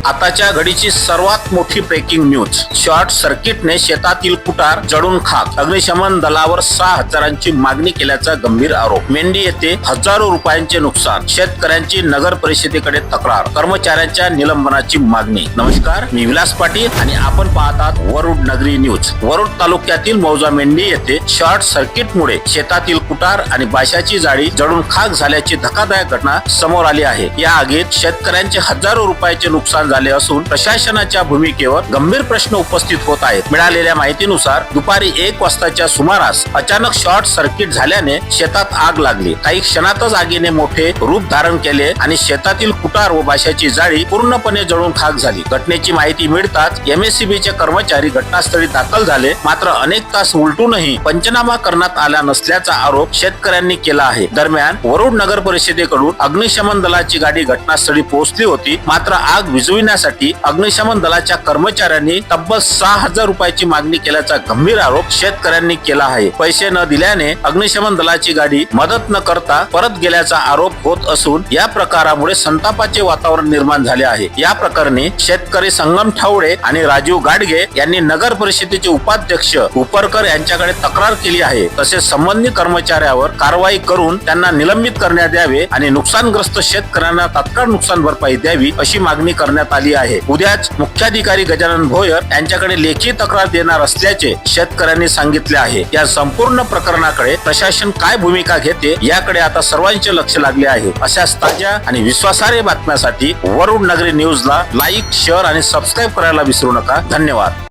आताच्या घडीची सर्वात मोठी ब्रेकिंग न्यूज. शॉर्ट सर्किटने शेतातील कुटार जळून खाक. अग्निशमन दलावर 6,000ची मागणी केल्याचा गंभीर आरोप. मेंढी येथे हजारो रुपयांचे नुकसान. शेतकऱ्यांची नगर परिषदेकडे तक्रार. कर्मचाऱ्यांच्या निलंबनाची मागणी. नमस्कार, मी विलास पाटील आणि आपण पाहतात वरुड नगरी न्यूज. वरुड तालुक्यातील मौजा मेंढी येथे शॉर्ट सर्किटमुळे शेतातील कुटार आणि बाशाची जाळी जळून खाक झाल्याची धक्कादायक घटना समोर आली आहे. या आगीत शेतकऱ्यांचे हजारो रुपयाचे नुकसान झाले असून प्रशासनाच्या भूमिकेवर गंभीर प्रश्न उपस्थित होत आहेत. मिळालेल्या माहितीनुसार दुपारी 1 वाजताच्या सुमारास अचानक शॉर्ट सर्किट झाल्याने शेतात आग लागली. काही क्षणातच आगीने मोठे रूप धारण केले आणि शेतातील कुटार व बाशाची जाळी पूर्णपणे जळून खाक झाली. घटनेची माहिती मिळताच MSCBचे कर्मचारी घटनास्थळी दाखल झाले. मात्र अनेक तास उलटूनही पंचनामा करण्यात आला नसल्याचा आरोप शेतकऱ्यांनी केला आहे. दरम्यान वरुड नगर परिषदेकडून अग्निशमन दलाची गाडी घटनास्थळी पोहोचली होती. मात्र आग विझविण्यासाठी अग्निशमन दलाच्या कर्मचाऱ्यांनी तब्बल 6,000 रुपयाची मागणी केल्याचा गंभीर आरोप शेतकऱ्यांनी केला आहे. पैसे न दिल्याने अग्निशमन दलाची गाडी मदत न करता परत गेल्याचा आरोप होत असून या प्रकारामुळे संतापाचे वातावरण निर्माण झाले आहे. या प्रकरणी शेतकरी संगम ठावडे आणि राजीव गाडगे यांनी नगर परिषदेचे उपाध्यक्ष उपरकर यांच्याकडे तक्रार केली आहे. तसेच संबंधित कर्मचाऱ्यावर कारवाई करून त्यांना निलंबित करण्यात यावे आणि नुकसानग्रस्त शेतकऱ्यांना तात्काळ नुकसान भरपाई द्यावी अशी मागणी करण्यात आली आहे. उद्याच मुख्याधिकारी गजानन भोयर यांच्याकडे लेखी तक्रार देणार असल्याचे शेतकऱ्यांनी सांगितले आहे. या संपूर्ण प्रकरणाकडे प्रशासन काय भूमिका घेते याकडे आता सर्वांचे लक्ष लागले आहे. अशाच ताज्या आणि विश्वासार्ह बातम्यांसाठी वरुड नगरी न्यूजला लाईक, शेअर आणि सबस्क्राईब करायला विसरू नका. धन्यवाद.